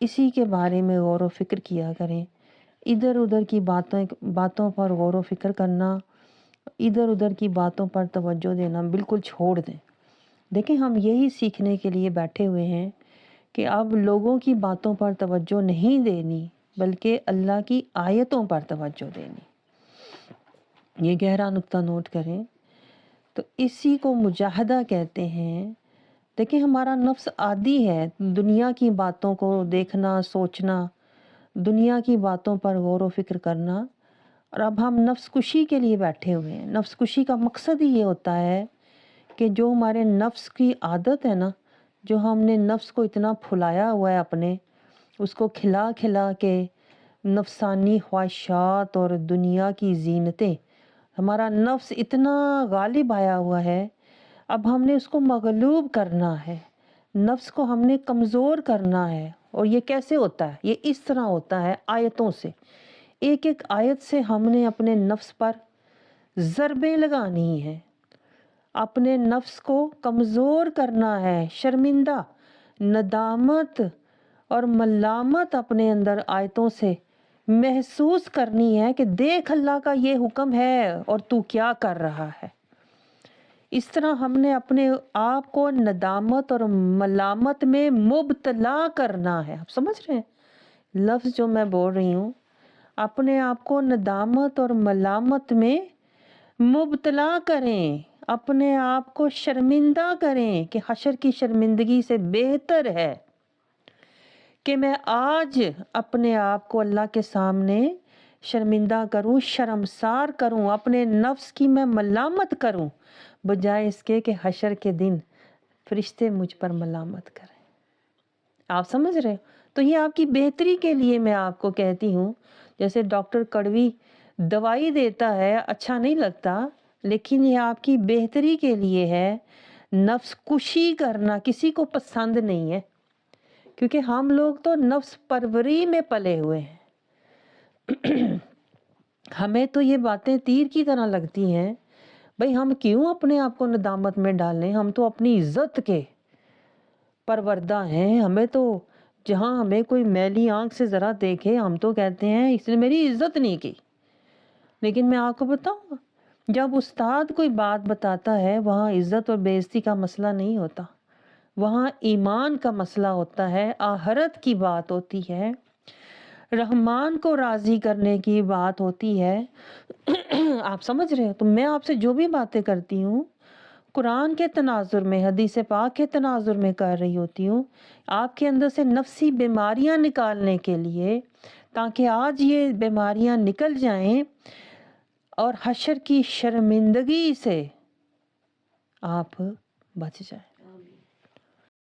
اسی کے بارے میں غور و فکر کیا کریں. ادھر ادھر کی باتوں پر غور و فکر کرنا، ادھر ادھر کی باتوں پر توجہ دینا بالکل چھوڑ دیں. دیکھیں ہم یہی سیکھنے کے لیے بیٹھے ہوئے ہیں کہ اب لوگوں کی باتوں پر توجہ نہیں دینی بلکہ اللہ کی آیتوں پر توجہ دینی. یہ گہرا نقطہ نوٹ کریں. تو اسی کو مجاہدہ کہتے ہیں. دیکھیں ہمارا نفس عادی ہے دنیا کی باتوں کو دیکھنا، سوچنا، دنیا کی باتوں پر غور و فکر کرنا. اور اب ہم نفس کشی کے لیے بیٹھے ہوئے ہیں. نفس کشی کا مقصد ہی یہ ہوتا ہے کہ جو ہمارے نفس کی عادت ہے نا، جو ہم نے نفس کو اتنا پھلایا ہوا ہے اپنے، اس کو کھلا کھلا کے نفسانی خواہشات اور دنیا کی زینتیں، ہمارا نفس اتنا غالب آیا ہوا ہے. اب ہم نے اس کو مغلوب کرنا ہے، نفس کو ہم نے کمزور کرنا ہے. اور یہ کیسے ہوتا ہے؟ یہ اس طرح ہوتا ہے آیتوں سے. ایک ایک آیت سے ہم نے اپنے نفس پر ضربیں لگانی ہیں، اپنے نفس کو کمزور کرنا ہے. شرمندہ، ندامت اور ملامت اپنے اندر آیتوں سے محسوس کرنی ہے کہ دیکھ اللہ کا یہ حکم ہے اور تو کیا کر رہا ہے. اس طرح ہم نے اپنے آپ کو ندامت اور ملامت میں مبتلا کرنا ہے. آپ سمجھ رہے ہیں لفظ جو میں بول رہی ہوں؟ اپنے آپ کو ندامت اور ملامت میں مبتلا کریں، اپنے آپ کو شرمندہ کریں کہ حشر کی شرمندگی سے بہتر ہے کہ میں آج اپنے آپ کو اللہ کے سامنے شرمندہ کروں، شرمسار کروں، اپنے نفس کی میں ملامت کروں، بجائے اس کے کہ حشر کے دن فرشتے مجھ پر ملامت کریں. آپ سمجھ رہے ہو؟ تو یہ آپ کی بہتری کے لیے میں آپ کو کہتی ہوں. جیسے ڈاکٹر کڑوی دوائی دیتا ہے، اچھا نہیں لگتا، لیکن یہ آپ کی بہتری کے لیے ہے. نفس کشی کرنا کسی کو پسند نہیں ہے، کیونکہ ہم لوگ تو نفس پروری میں پلے ہوئے ہیں. ہمیں تو یہ باتیں تیر کی طرح لگتی ہیں. بھئی ہم کیوں اپنے آپ کو ندامت میں ڈالیں؟ ہم تو اپنی عزت کے پروردہ ہیں. ہمیں تو جہاں ہمیں کوئی میلی آنکھ سے ذرا دیکھے ہم تو کہتے ہیں اس نے میری عزت نہیں کی. لیکن میں آپ کو بتاؤں، جب استاد کوئی بات بتاتا ہے وہاں عزت اور بے عزتی کا مسئلہ نہیں ہوتا، وہاں ایمان کا مسئلہ ہوتا ہے، آخرت کی بات ہوتی ہے، رحمان کو راضی کرنے کی بات ہوتی ہے. آپ سمجھ رہے ہو؟ تو میں آپ سے جو بھی باتیں کرتی ہوں قرآن کے تناظر میں، حدیث پاک کے تناظر میں کر رہی ہوتی ہوں، آپ کے اندر سے نفسی بیماریاں نکالنے کے لیے، تاکہ آج یہ بیماریاں نکل جائیں اور حشر کی شرمندگی سے آپ بچ جائیں.